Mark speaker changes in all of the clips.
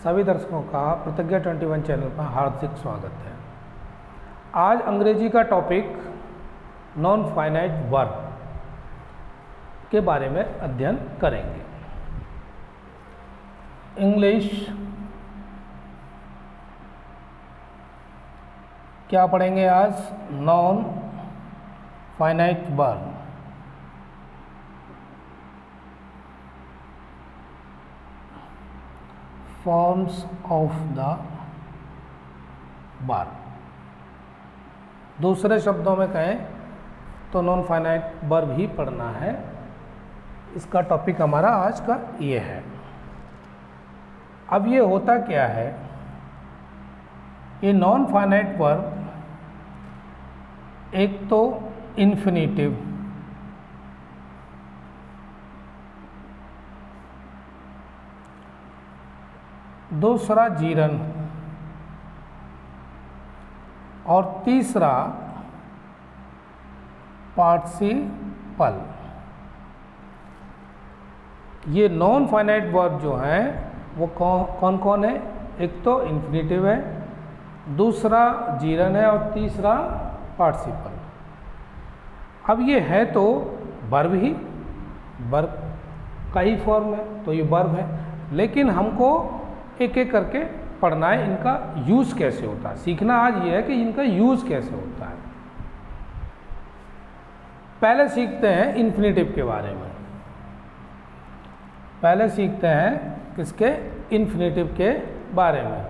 Speaker 1: सभी दर्शकों का प्रतिज्ञा 21 चैनल पर हार्दिक स्वागत है। आज अंग्रेजी का टॉपिक नॉन फाइनाइट वर्ब के बारे में अध्ययन करेंगे। इंग्लिश क्या पढ़ेंगे आज? Non finite verb. Forms of the verb. दूसरे शब्दों में कहें तो नॉन फाइनाइट वर्ब ही पढ़ना है। इसका टॉपिक हमारा आज का ये है। अब ये होता क्या है, ये नॉन फाइनाइट वर्ब एक तो इन्फिनिटिव, दूसरा जीरन और तीसरा पार्टिसिपल। ये नॉन फाइनाइट वर्ब जो हैं वो कौन कौन है? एक तो इन्फिनिटिव है, दूसरा जीरन है और तीसरा पार्टिसिपल। अब ये है तो वर्ब ही, वर्ब का ही फॉर्म है, तो ये वर्ब है। लेकिन हमको एक एक करके पढ़ना है, इनका यूज़ कैसे होता है। सीखना आज ये है कि इनका यूज़ कैसे होता है। पहले सीखते हैं इन्फिनिटिव के बारे में। पहले सीखते हैं किसके? इन्फिनिटिव के बारे में।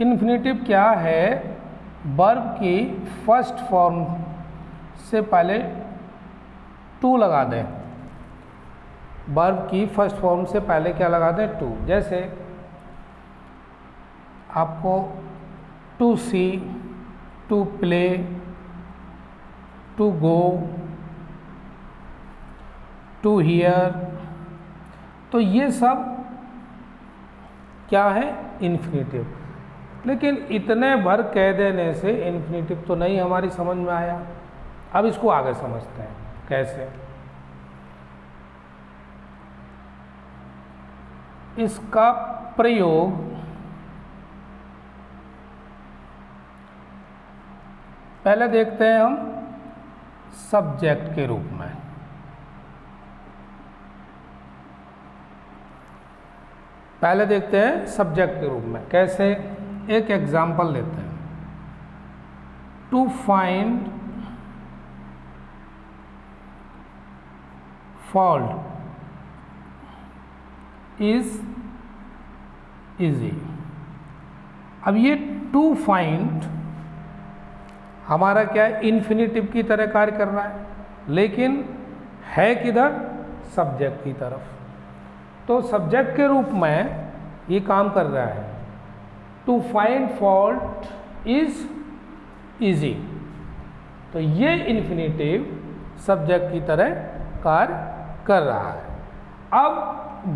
Speaker 1: इन्फिनिटिव क्या है? वर्ब की फर्स्ट फॉर्म से पहले टू लगा दें। वर्ब की फर्स्ट फॉर्म से पहले क्या लगा दें? टू। जैसे आपको to see, to play, to go, to hear, तो ये सब क्या है? इन्फिनिटिव। लेकिन इतने भर कह देने से इन्फिनिटिव तो नहीं हमारी समझ में आया। अब इसको आगे समझते हैं कैसे। इसका प्रयोग पहले देखते हैं हम सब्जेक्ट के रूप में। पहले देखते हैं सब्जेक्ट के रूप में कैसे। एक एग्जाम्पल लेते हैं। To find fault is easy. अब ये टू फाइंड हमारा क्या है? इन्फिनिटिव की तरह कार्य कर रहा है, लेकिन है किधर? सब्जेक्ट की तरफ। तो सब्जेक्ट के रूप में ये काम कर रहा है। To find fault is easy, तो ये इन्फिनिटिव सब्जेक्ट की तरह कार्य कर रहा है। अब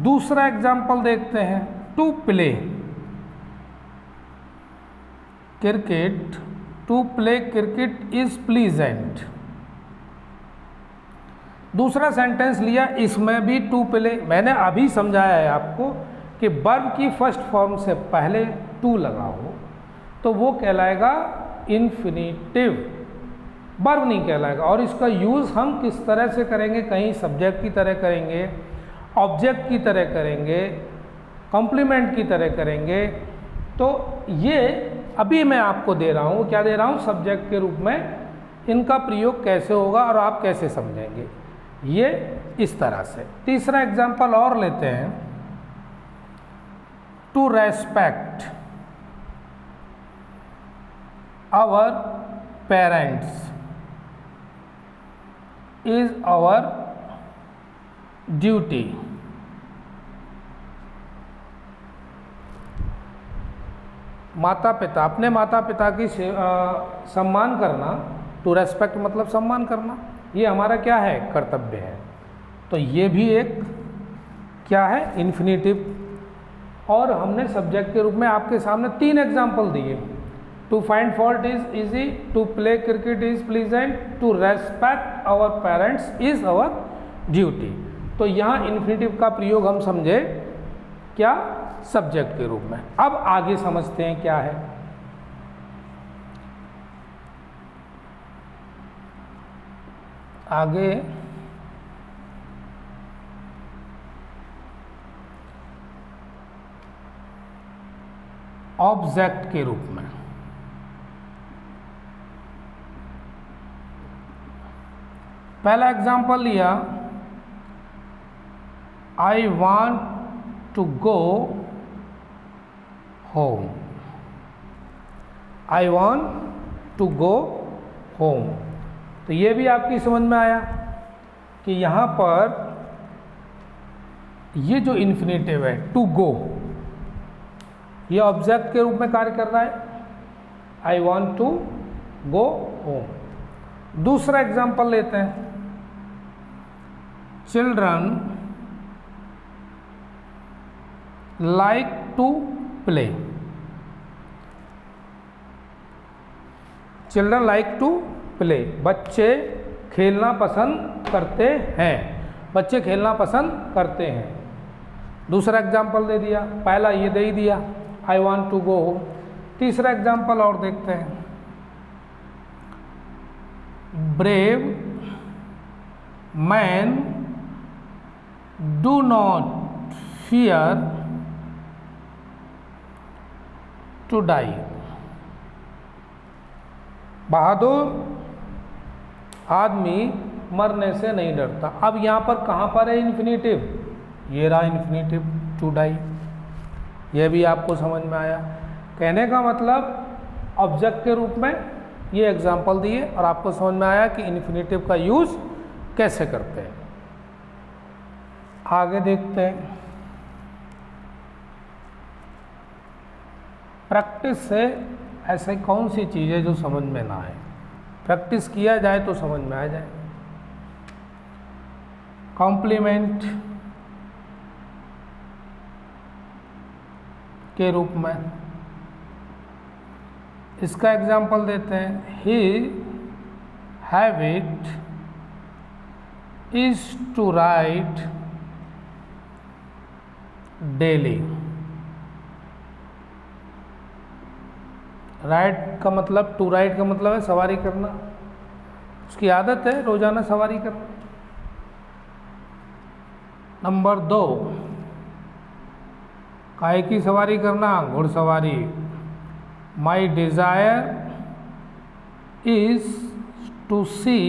Speaker 1: दूसरा एग्जाम्पल देखते हैं। To play cricket, to play cricket is pleasant. दूसरा सेंटेंस लिया, इसमें भी टू प्ले। मैंने अभी समझाया है आपको कि वर्ब की फर्स्ट फॉर्म से पहले टू लगा हो तो वो कहलाएगा इन्फिनिटिव, वर्ब नहीं कहलाएगा। और इसका यूज़ हम किस तरह से करेंगे? कहीं सब्जेक्ट की तरह करेंगे, ऑब्जेक्ट की तरह करेंगे, कॉम्प्लीमेंट की तरह करेंगे। तो ये अभी मैं आपको दे रहा हूँ। क्या दे रहा हूँ? सब्जेक्ट के रूप में इनका प्रयोग कैसे होगा और आप कैसे समझेंगे, ये इस तरह से। तीसरा एग्जाम्पल और लेते हैं। To respect our parents is our duty. माता पिता, अपने माता पिता की सम्मान करना, टू रेस्पेक्ट मतलब सम्मान करना, ये हमारा क्या है? कर्तव्य है। तो ये भी एक क्या है? इन्फिनिटिव। और हमने सब्जेक्ट के रूप में आपके सामने तीन एग्जाम्पल दिए। To find fault is easy, to play cricket is pleasant, to respect our parents is our duty. तो यहाँ इन्फिनिटिव का प्रयोग हम समझे क्या, सब्जेक्ट के रूप में। अब आगे समझते हैं क्या है। आगे ऑब्जेक्ट के रूप में। पहला एग्जांपल लिया, I want to go home. I want to go home. तो ये भी आपकी समझ में आया कि यहाँ पर ये जो इन्फिनेटिव है टू गो, ये ऑब्जेक्ट के रूप में कार्य कर रहा है। I want to go home. दूसरा एग्जांपल लेते हैं, children like to play. Children like to play, बच्चे खेलना पसंद करते हैं। बच्चे खेलना पसंद करते हैं। दूसरा एग्जांपल दे दिया, पहला ये दे ही दिया, I want to go home. तीसरा एग्जांपल और देखते हैं, brave man do not fear to die. बहादुर आदमी मरने से नहीं डरता। अब यहाँ पर कहाँ पर है इन्फिनेटिव, ये रहा इन्फिनेटिव टू डाई। यह भी आपको समझ में आया। कहने का मतलब ऑब्जेक्ट के रूप में ये एग्जांपल दिए और आपको समझ में आया कि इन्फिनेटिव का यूज़ कैसे करते हैं। आगे देखते हैं, प्रैक्टिस से ऐसे कौन सी चीज़ें जो समझ में ना आए, प्रैक्टिस किया जाए तो समझ में आ जाए। कॉम्प्लीमेंट के रूप में इसका एग्जांपल देते हैं, he habit is to ride daily. Ride का मतलब, टू राइड का मतलब है सवारी करना। उसकी आदत है रोजाना सवारी करना। नंबर 2, काहे की सवारी करना, घुड़सवारी। My desire is to see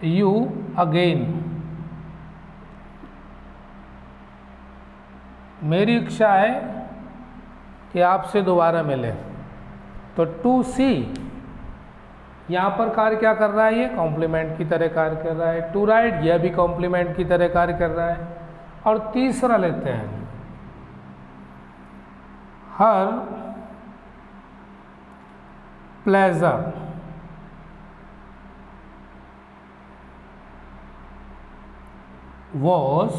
Speaker 1: you again. मेरी इच्छा है कि आपसे दोबारा मिले। तो टू सी यहाँ पर कार्य क्या कर रहा है, ये कॉम्प्लीमेंट की तरह कार्य कर रहा है। टू राइड यह भी कॉम्प्लीमेंट की तरह कार्य कर रहा है। और तीसरा लेते हैं, her pleasure was,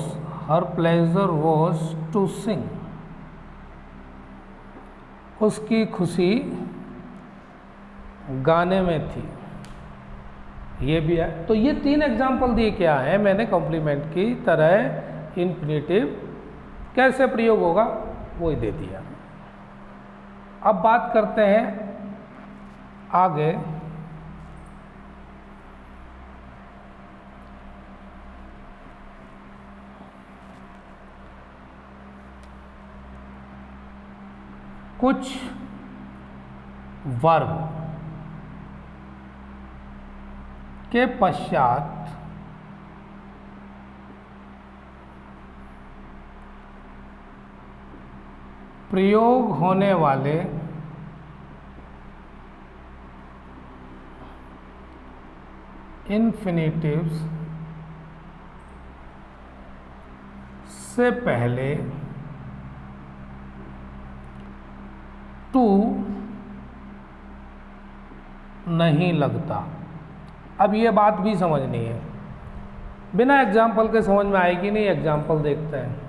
Speaker 1: her pleasure was to sing. उसकी खुशी गाने में थी। ये भी है। तो ये 3 एग्जाम्पल दिए क्या है मैंने, कॉम्प्लीमेंट की तरह इन्फिनेटिव कैसे प्रयोग होगा वो ही दे दिया। अब बात करते हैं आगे, कुछ वर्ब के पश्चात प्रयोग होने वाले इन्फिनेटिव्स से पहले टू नहीं लगता। अब ये बात भी समझनी है, बिना एग्जाम्पल के समझ में आएगी नहीं। एग्जाम्पल देखते हैं।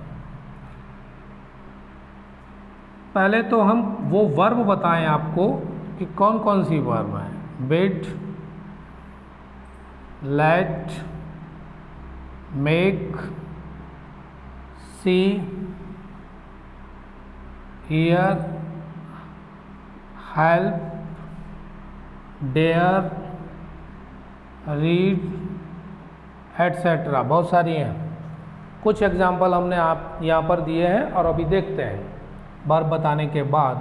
Speaker 1: पहले तो हम वो वर्ब बताएं आपको कि कौन कौन सी वर्ब है। Bid, let, make, see, hear, help, dare, read, etcetera. बहुत सारी हैं, कुछ एग्जाम्पल हमने आप यहाँ पर दिए हैं और अभी देखते हैं वर्ब बताने के बाद।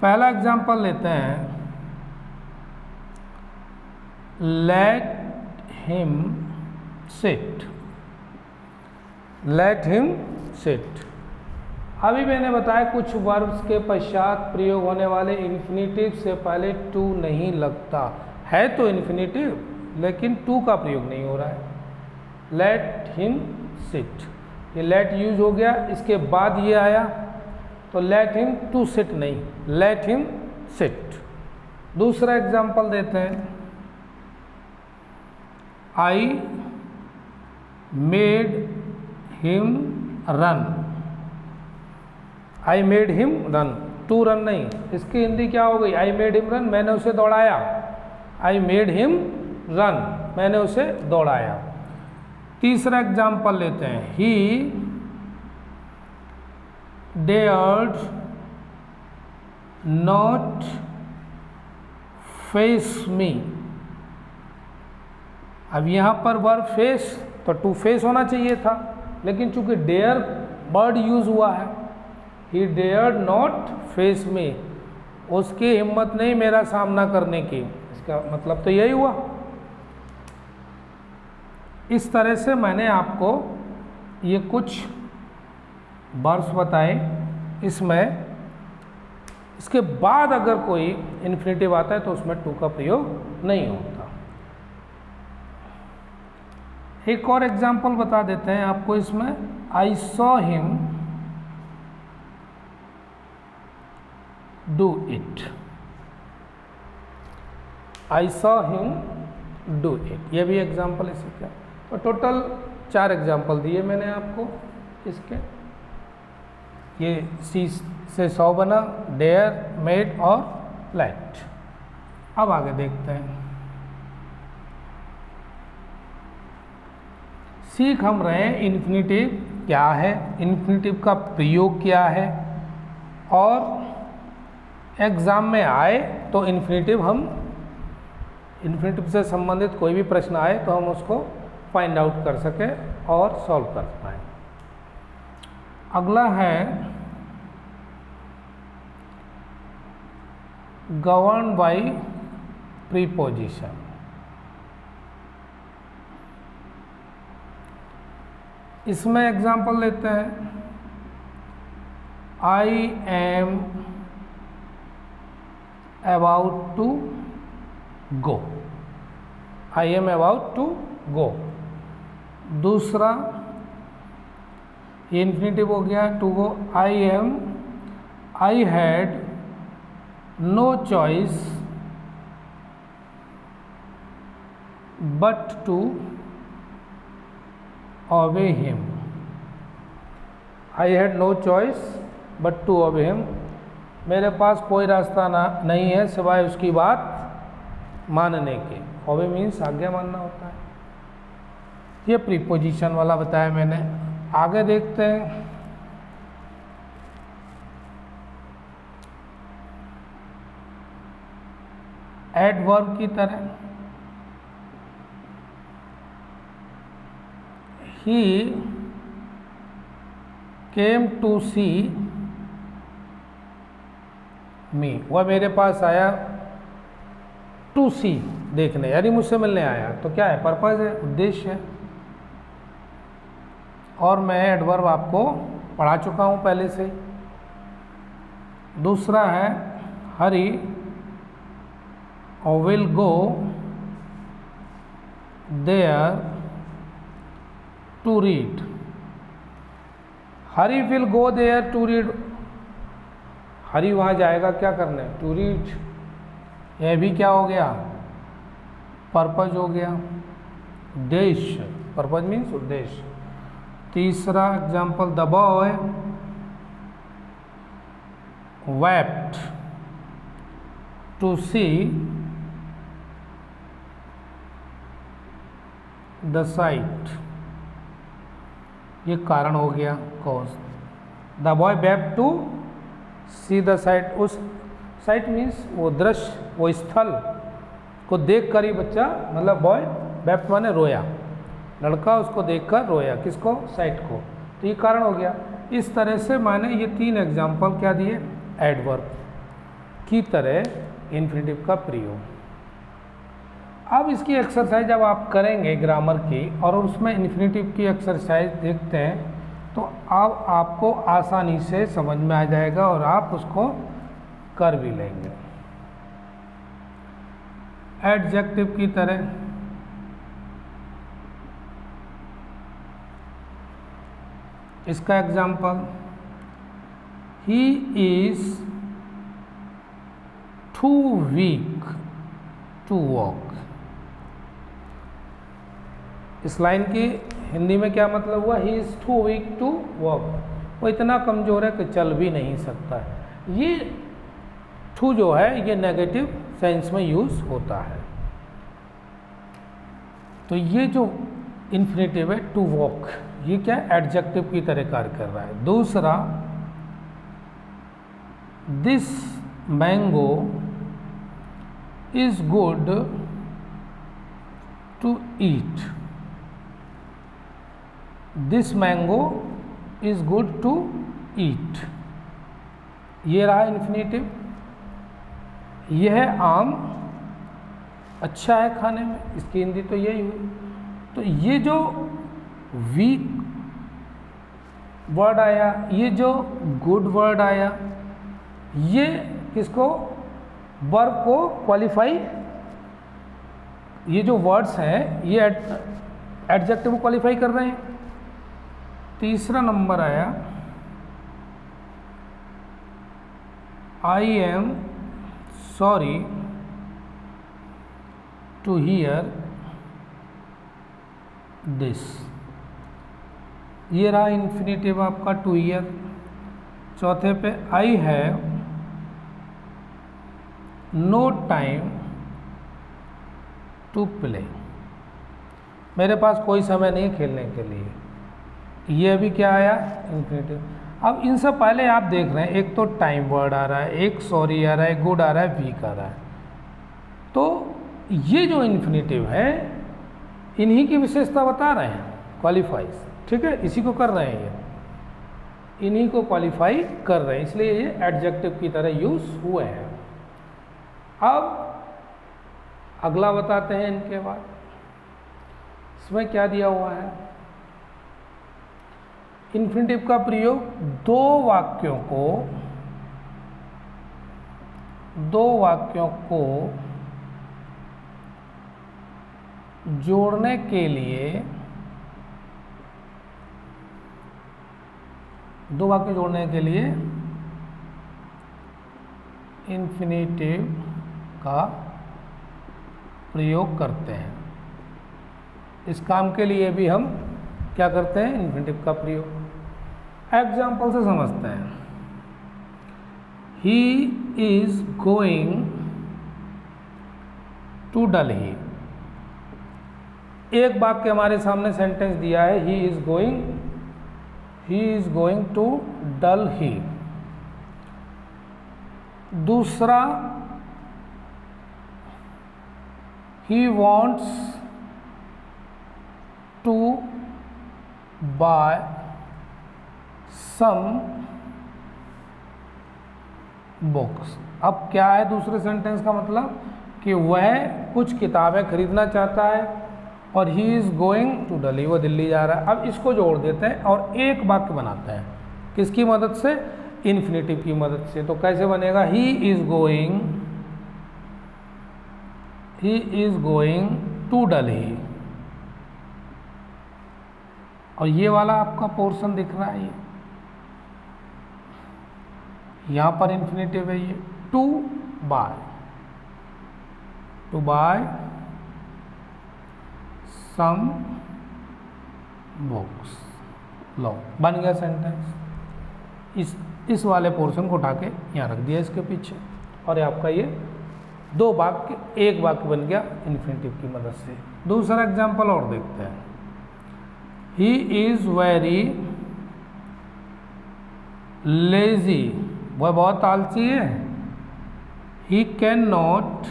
Speaker 1: पहला एग्जाम्पल लेते हैं, let him sit. Let him sit. अभी मैंने बताया कुछ वर्ब्स के पश्चात प्रयोग होने वाले इन्फिनेटिव से पहले टू नहीं लगता है, तो इन्फिनेटिव लेकिन टू का प्रयोग नहीं हो रहा है। लेट हिम सिट, ये लेट यूज हो गया, इसके बाद ये आया तो लेट हिम टू सिट नहीं, लेट हिम सिट। दूसरा एग्जाम्पल देते हैं, I made him run. I made him run, to run नहीं, इसकी हिंदी क्या हो गई, आई मेड हिम रन, मैंने उसे दौड़ाया। आई मेड हिम रन, मैंने उसे दौड़ाया। तीसरा एग्जाम्पल लेते हैं, ही डेयर्ड नॉट फेस मी। अब यहाँ पर वर्ब फेस, तो टू फेस होना चाहिए था, लेकिन चूंकि डेयर वर्ड यूज हुआ है, ही डेयर्ड नॉट फेस मी, उसकी हिम्मत नहीं मेरा सामना करने की। इसका मतलब तो यही हुआ। इस तरह से मैंने आपको ये कुछ वर्ब्स बताए, इसमें इसके बाद अगर कोई इन्फिनेटिव आता है तो उसमें टू का प्रयोग नहीं होता। एक और एग्जाम्पल बता देते हैं आपको इसमें, I saw him do it. I saw him do it, ये भी एग्जाम्पल इसी का। तो टोटल 4 एग्जाम्पल दिए मैंने आपको इसके। ये सी से 100 बना, डेयर, मेड और लेट। अब आगे देखते हैं, सीख हम रहे हैं इन्फिनेटिव क्या है, इन्फिनेटिव का प्रयोग क्या है, और एग्जाम में आए तो इन्फिनेटिव से संबंधित कोई भी प्रश्न आए तो हम उसको फाइंड आउट कर सकें और सॉल्व कर पाएँ। अगला है गवर्न बाय प्रीपोजिशन। इसमें एग्जाम्पल लेते हैं, I am about to go। I am about to go। दूसरा इन्फिनेटिव हो गया to go, I had no choice but to obey him. I had no choice but to obey him, मेरे पास कोई रास्ता नहीं है सिवाय उसकी बात मानने के। ओबे मीन्स आज्ञा मानना होता है। ये प्रीपोजिशन वाला बताया मैंने। आगे देखते हैं, एडवर्ब की तरह, ही केम टू सी मी, वह मेरे पास आया टू सी देखने, यानी मुझसे मिलने आया। तो क्या है, पर्पज है, उद्देश्य है। और मैं एडवर्ब आपको पढ़ा चुका हूँ पहले से। दूसरा है Hari will go there to read. Hari will go there to read, Hari वहाँ जाएगा क्या करने, टू रीड। यह भी क्या हो गया, पर्पज हो गया, उद्देश्य। पर्पज मीन्स उद्देश्य। तीसरा example, the boy wept to see the sight. ये कारण हो गया cause. The boy wept to see the sight, उस साइट मीन्स वो दृश्य, वो स्थल को देखकर ही बच्चा, मतलब बॉय वेप्ट माने रोया, लड़का उसको देखकर रोया, किसको, साइट को, तो ये कारण हो गया। इस तरह से मैंने ये 3 एग्जाम्पल क्या दिए, एडवर्ब की तरह इन्फिनेटिव का प्रयोग। अब इसकी एक्सरसाइज जब आप करेंगे ग्रामर की और उसमें इन्फिनेटिव की एक्सरसाइज देखते हैं तो अब आपको आसानी से समझ में आ जाएगा और आप उसको कर भी लेंगे। एडजेक्टिव की तरह इसका example, he is too weak to walk. इस लाइन की हिंदी में क्या मतलब हुआ, he is too weak to walk, वो इतना कमजोर है कि चल भी नहीं सकता है। ये टू जो है ये नेगेटिव सेंस में यूज होता है। तो ये जो इन्फिनेटिव है टू वॉक, ये क्या एडजेक्टिव की तरह कार्य कर रहा है। दूसरा, this mango is good to eat. This mango is good to eat, ये रहा इन्फिनेटिव। यह आम अच्छा है खाने में, इसकी हिंदी तो यही हुई। तो ये जो वीक वर्ड आया, ये जो गुड वर्ड आया, ये किसको, वर्ब को क्वालिफाई, ये जो वर्ड्स हैं ये एडजेक्टिव को क्वालिफाई कर रहे हैं। तीसरा नंबर आया, I am sorry to hear this, ये रहा इन्फिनेटिव आपका टू हियर। चौथे पे, I have no time to play, मेरे पास कोई समय नहीं खेलने के लिए, ये भी क्या आया, इन्फिनेटिव। अब इनसे पहले आप देख रहे हैं, एक तो टाइम वर्ड आ रहा है, एक सॉरी आ रहा है, गुड आ रहा है, वीक आ रहा है। तो ये जो इन्फिनेटिव है इन्हीं की विशेषता बता रहे हैं, क्वालिफाइज, ठीक है, इसी को कर रहे हैं, ये इन्हीं को क्वालिफाई कर रहे हैं, इसलिए ये एडजेक्टिव की तरह यूज हुए हैं। अब अगला बताते हैं इनके बाद, इसमें क्या दिया हुआ है, इन्फिनेटिव का प्रयोग दो वाक्यों को जोड़ने के लिए, दो वाक्य जोड़ने के लिए इन्फिनेटिव का प्रयोग करते हैं। इस काम के लिए भी हम क्या करते हैं, इन्फिनेटिव का प्रयोग। एग्जाम्पल से समझते हैं, he is going to Delhi. एक वाक्य हमारे सामने सेंटेंस दिया है, he is going to Delhi. दूसरा, he wants to buy some books. अब क्या है दूसरे सेंटेंस का मतलब, कि वह कुछ किताबें खरीदना चाहता है और he is going to Delhi, वो दिल्ली जा रहा है। अब इसको जोड़ देते हैं और एक वाक्य बनाते हैं, किसकी मदद से, इन्फिनेटिव की मदद से। तो कैसे बनेगा, he is going to Delhi, और ये वाला आपका पोर्शन दिख रहा है, यहां पर इन्फिनेटिव है, ये टू बाय सम बुक्स। लो, बन गया सेंटेंस। इस वाले पोर्शन को उठा के यहाँ रख दिया इसके पीछे, और आपका ये दो वाक्य, एक वाक्य बन गया इन्फिनेटिव की मदद से। दूसरा एग्जाम्पल और देखते हैं, ही इज़ वेरी लेजी, वह बहुत आलसी है। He can not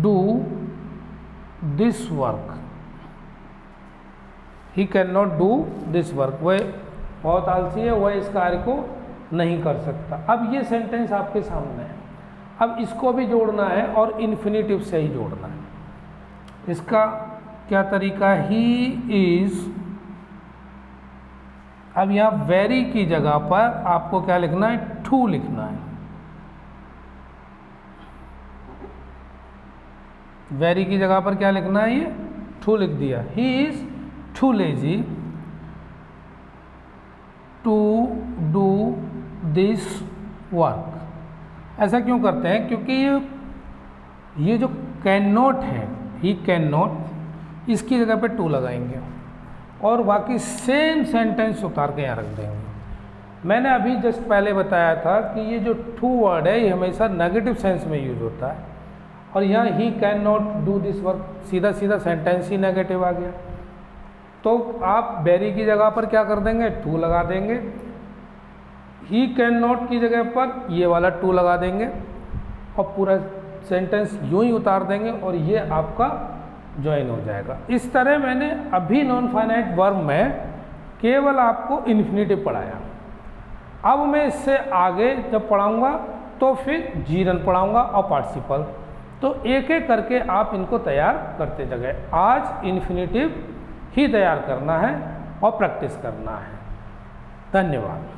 Speaker 1: do this work, he can not do this work, वह बहुत आलसी है, वह इस कार्य को नहीं कर सकता। अब ये सेंटेंस आपके सामने है, अब इसको भी जोड़ना है और इन्फिनेटिव से ही जोड़ना है। इसका क्या तरीका, ही इज़, अब यहाँ वेरी की जगह पर आपको क्या लिखना है, टू लिखना है। वेरी की जगह पर क्या लिखना है, ये टू लिख दिया। He is too lazy to do this work. ऐसा क्यों करते हैं, क्योंकि ये जो कैन नॉट है, ही कैन नॉट, इसकी जगह पे टू लगाएंगे और बाकी सेम सेंटेंस उतार के यहाँ रख देंगे। मैंने अभी जस्ट पहले बताया था कि ये जो टू वर्ड है ये हमेशा नेगेटिव सेंस में यूज होता है, और यहाँ he can not do this work, सीधा सीधा सेंटेंस ही नेगेटिव आ गया। तो आप वेरी की जगह पर क्या कर देंगे, टू लगा देंगे। ही कैन नॉट की जगह पर ये वाला टू लगा देंगे और पूरा सेंटेंस यूं ही उतार देंगे और ये आपका ज्वाइन हो जाएगा। इस तरह मैंने अभी नॉन फाइनाइट वर्ब में केवल आपको इन्फिनेटिव पढ़ाया। अब मैं इससे आगे जब पढ़ाऊंगा तो फिर जीरन पढ़ाऊंगा और पार्टिसिपल, तो एक एक करके आप इनको तैयार करते जगह। आज इन्फिनेटिव ही तैयार करना है और प्रैक्टिस करना है। धन्यवाद।